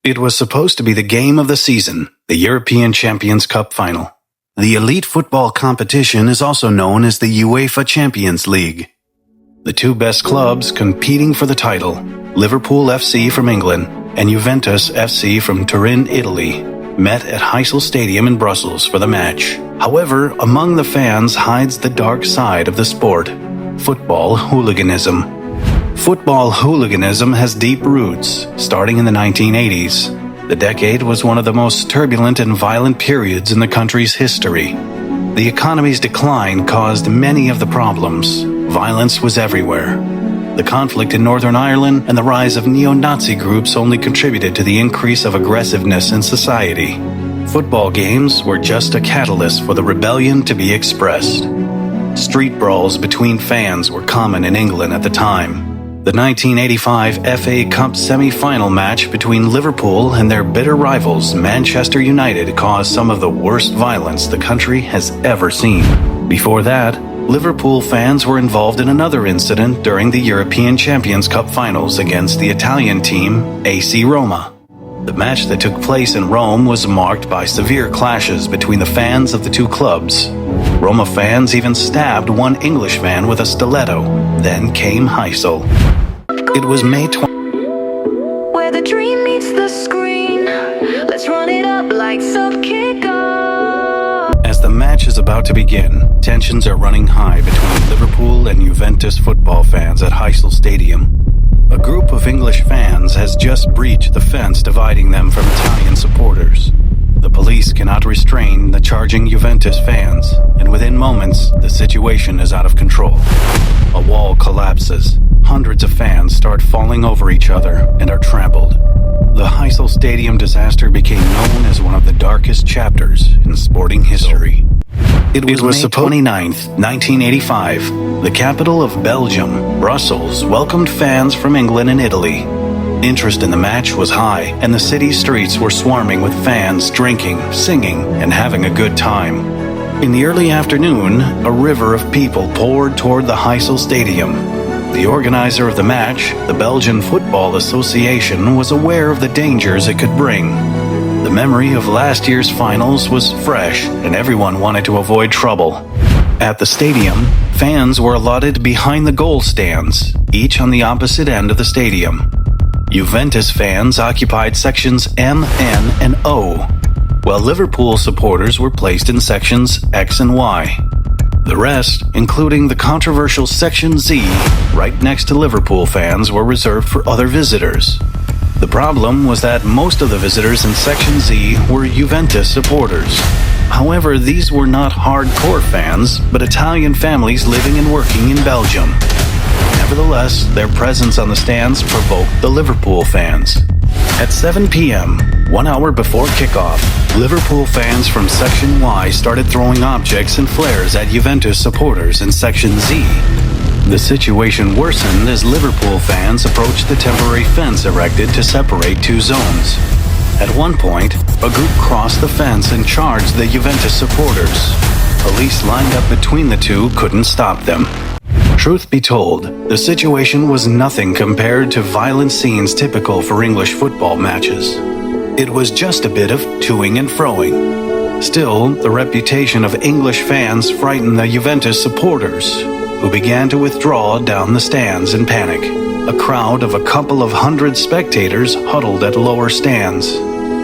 It was supposed to be the game of the season, the European Champions Cup final. The elite football competition is also known as the UEFA Champions League. The two best clubs competing for the title, Liverpool FC from England and Juventus FC from Turin, Italy, met at Heysel Stadium in Brussels for the match. However, among the fans hides the dark side of the sport, football hooliganism. Football hooliganism has deep roots, starting in the 1980s. The decade was one of the most turbulent and violent periods in the country's history. The economy's decline caused many of the problems. Violence was everywhere. The conflict in Northern Ireland and the rise of neo-Nazi groups only contributed to the increase of aggressiveness in society. Football games were just a catalyst for the rebellion to be expressed. Street brawls between fans were common in England at the time. The 1985 FA Cup semi-final match between Liverpool and their bitter rivals Manchester United caused some of the worst violence the country has ever seen. Before that, Liverpool fans were involved in another incident during the European Champions Cup finals against the Italian team AC Roma. The match that took place in Rome was marked by severe clashes between the fans of the two clubs. Roma fans even stabbed one English fan with a stiletto. Then came Heysel. It was May 20. Where the dream meets the screen. Let's run it up like some kick-off. As the match is about to begin, tensions are running high between Liverpool and Juventus football fans at Heysel Stadium. A group of English fans has just breached the fence dividing them from Italian supporters. The police cannot restrain the charging Juventus fans, and within moments, the situation is out of control. A wall collapses. Hundreds of fans start falling over each other and are trampled. The Heysel Stadium disaster became known as one of the darkest chapters in sporting history. It was May 29th, 1985. The capital of Belgium, Brussels, welcomed fans from England and Italy. Interest in the match was high, and the city streets were swarming with fans drinking, singing, and having a good time. In the early afternoon, a river of people poured toward the Heysel Stadium. The organizer of the match, the Belgian Football Association, was aware of the dangers it could bring. The memory of last year's finals was fresh, and everyone wanted to avoid trouble. At the stadium, fans were allotted behind the goal stands, each on the opposite end of the stadium. Juventus fans occupied sections M, N, and O, while Liverpool supporters were placed in sections X and Y. The rest, including the controversial Section Z, right next to Liverpool fans, were reserved for other visitors. The problem was that most of the visitors in Section Z were Juventus supporters. However, these were not hardcore fans, but Italian families living and working in Belgium. Nevertheless, their presence on the stands provoked the Liverpool fans. At 7 p.m., 1 hour before kickoff, Liverpool fans from Section Y started throwing objects and flares at Juventus supporters in Section Z. The situation worsened as Liverpool fans approached the temporary fence erected to separate two zones. At one point, a group crossed the fence and charged the Juventus supporters. Police lined up between the two couldn't stop them. Truth be told, the situation was nothing compared to violent scenes typical for English football matches. It was just a bit of toing and froing. Still, the reputation of English fans frightened the Juventus supporters, who began to withdraw down the stands in panic. A crowd of a couple of hundred spectators huddled at lower stands,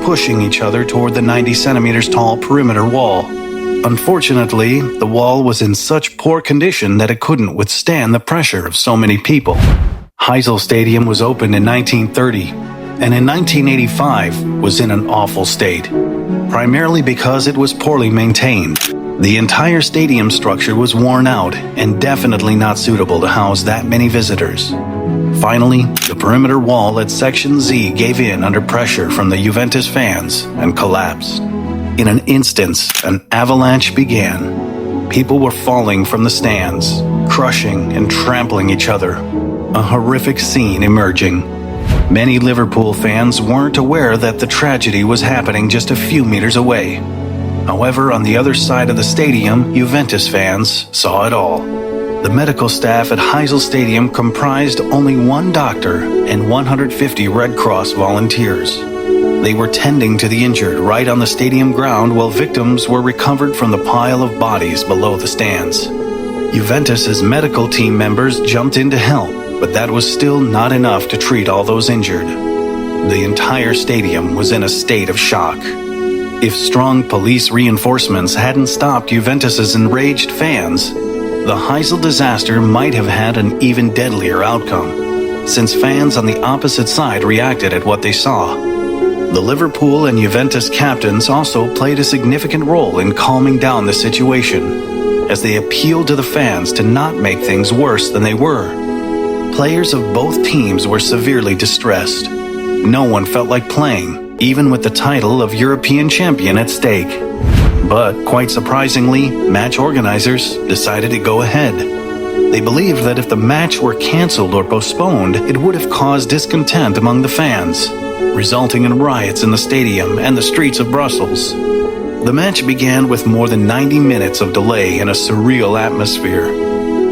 pushing each other toward the 90 centimeters tall perimeter wall. Unfortunately, the wall was in such poor condition that it couldn't withstand the pressure of so many people. Heysel Stadium was opened in 1930, and in 1985 was in an awful state, primarily because it was poorly maintained. The entire stadium structure was worn out and definitely not suitable to house that many visitors. Finally, the perimeter wall at Section Z gave in under pressure from the Juventus fans and collapsed. In an instant, an avalanche began. People were falling from the stands, crushing and trampling each other. A horrific scene emerging. Many Liverpool fans weren't aware that the tragedy was happening just a few meters away. However, on the other side of the stadium, Juventus fans saw it all. The medical staff at Heysel Stadium comprised only one doctor and 150 Red Cross volunteers. They were tending to the injured right on the stadium ground while victims were recovered from the pile of bodies below the stands. Juventus's medical team members jumped in to help, but that was still not enough to treat all those injured. The entire stadium was in a state of shock. If strong police reinforcements hadn't stopped Juventus's enraged fans, the Heysel disaster might have had an even deadlier outcome, since fans on the opposite side reacted at what they saw. The Liverpool and Juventus captains also played a significant role in calming down the situation, as they appealed to the fans to not make things worse than they were. Players of both teams were severely distressed. No one felt like playing, even with the title of European champion at stake. But, quite surprisingly, match organizers decided to go ahead. They believed that if the match were cancelled or postponed, it would have caused discontent among the fans, resulting in riots in the stadium and the streets of Brussels. The match began with more than 90 minutes of delay in a surreal atmosphere.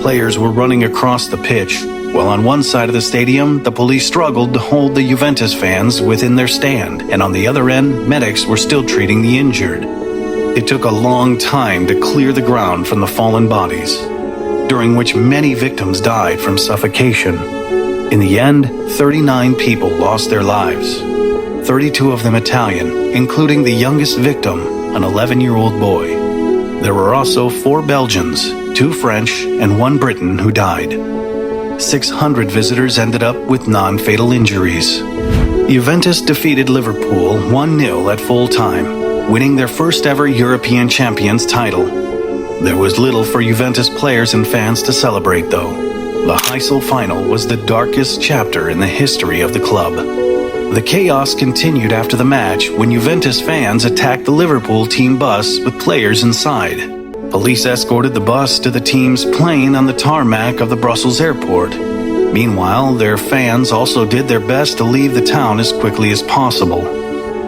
Players were running across the pitch, while on one side of the stadium, the police struggled to hold the Juventus fans within their stand, and on the other end, medics were still treating the injured. It took a long time to clear the ground from the fallen bodies, during which many victims died from suffocation. In the end, 39 people lost their lives, 32 of them Italian, including the youngest victim, an 11-year-old boy. There were also 4 Belgians, 2 French, and 1 Briton who died. 600 visitors ended up with non-fatal injuries. Juventus defeated Liverpool 1-0 at full time, winning their first ever European champions title. There was little for Juventus players and fans to celebrate though. The Heysel final was the darkest chapter in the history of the club. The chaos continued after the match when Juventus fans attacked the Liverpool team bus with players inside. Police escorted the bus to the team's plane on the tarmac of the Brussels airport. Meanwhile, their fans also did their best to leave the town as quickly as possible.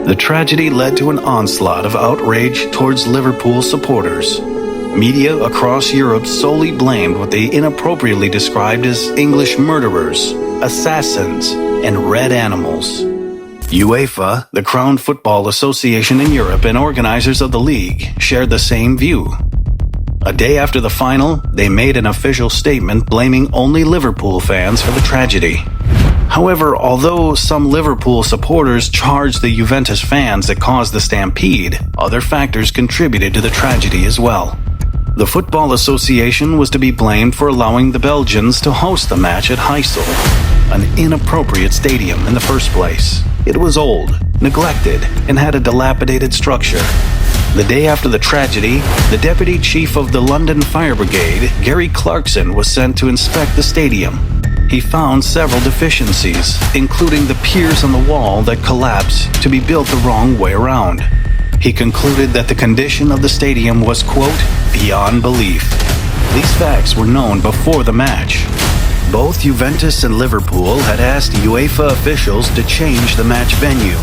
The tragedy led to an onslaught of outrage towards Liverpool supporters. Media across Europe solely blamed what they inappropriately described as English murderers, assassins, and red animals. UEFA, the crowned football association in Europe and organizers of the league, shared the same view. A day after the final, they made an official statement blaming only Liverpool fans for the tragedy. However, although some Liverpool supporters charged the Juventus fans that caused the stampede, other factors contributed to the tragedy as well. The Football Association was to be blamed for allowing the Belgians to host the match at Heysel, an inappropriate stadium in the first place. It was old, neglected, and had a dilapidated structure. The day after the tragedy, the deputy chief of the London Fire Brigade, Gary Clarkson, was sent to inspect the stadium. He found several deficiencies, including the piers on the wall that collapsed to be built the wrong way around. He concluded that the condition of the stadium was, quote, beyond belief. These facts were known before the match. Both Juventus and Liverpool had asked UEFA officials to change the match venue.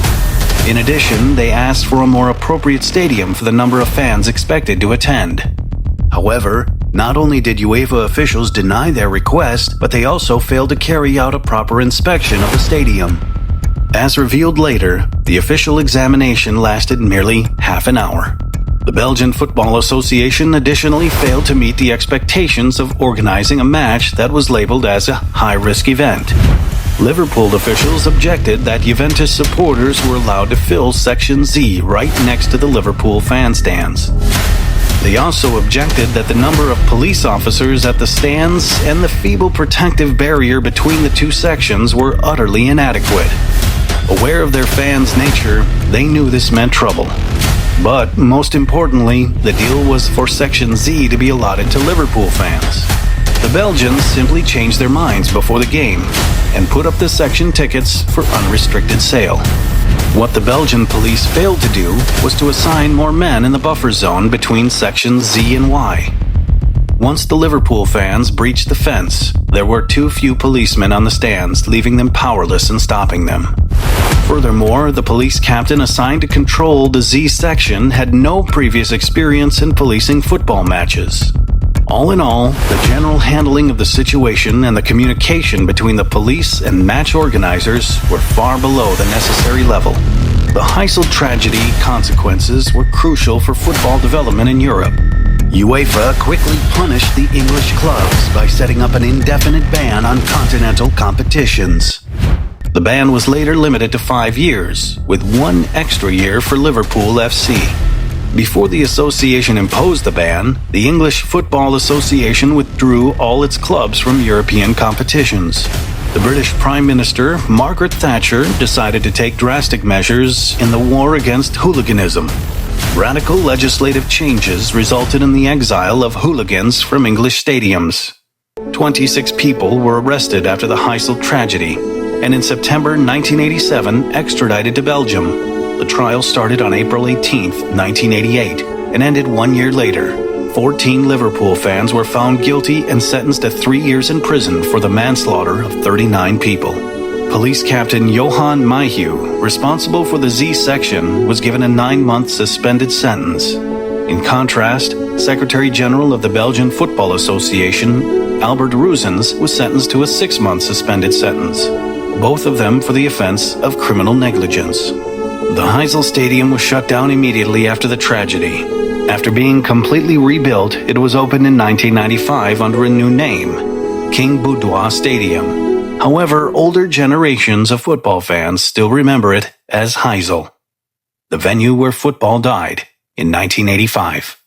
In addition, they asked for a more appropriate stadium for the number of fans expected to attend. However, not only did UEFA officials deny their request, but they also failed to carry out a proper inspection of the stadium. As revealed later, the official examination lasted merely half an hour. The Belgian Football Association additionally failed to meet the expectations of organizing a match that was labeled as a high-risk event. Liverpool officials objected that Juventus supporters were allowed to fill Section Z right next to the Liverpool fan stands. They also objected that the number of police officers at the stands and the feeble protective barrier between the two sections were utterly inadequate. Aware of their fans' nature, they knew this meant trouble. But, most importantly, the deal was for Section Z to be allotted to Liverpool fans. The Belgians simply changed their minds before the game and put up the section tickets for unrestricted sale. What the Belgian police failed to do was to assign more men in the buffer zone between sections Z and Y. Once the Liverpool fans breached the fence, there were too few policemen on the stands, leaving them powerless in stopping them. Furthermore, the police captain assigned to control the Z section had no previous experience in policing football matches. All in all, the general handling of the situation and the communication between the police and match organizers were far below the necessary level. The Heysel tragedy consequences were crucial for football development in Europe. UEFA quickly punished the English clubs by setting up an indefinite ban on continental competitions. The ban was later limited to 5 years, with 1 extra year for Liverpool FC. Before the association imposed the ban, the English Football Association withdrew all its clubs from European competitions. The British Prime Minister, Margaret Thatcher, decided to take drastic measures in the war against hooliganism. Radical legislative changes resulted in the exile of hooligans from English stadiums. 26 people were arrested after the Heysel tragedy, and in September 1987 extradited to Belgium. The trial started on April 18, 1988, and ended 1 year later. 14 Liverpool fans were found guilty and sentenced to 3 years in prison for the manslaughter of 39 people. Police Captain Johan Mayhew, responsible for the Z section, was given a 9-month suspended sentence. In contrast, Secretary General of the Belgian Football Association, Albert Roosens, was sentenced to a 6-month suspended sentence, both of them for the offense of criminal negligence. The Heysel Stadium was shut down immediately after the tragedy. After being completely rebuilt, it was opened in 1995 under a new name, King Boudoir Stadium. However, older generations of football fans still remember it as Heysel, the venue where football died in 1985.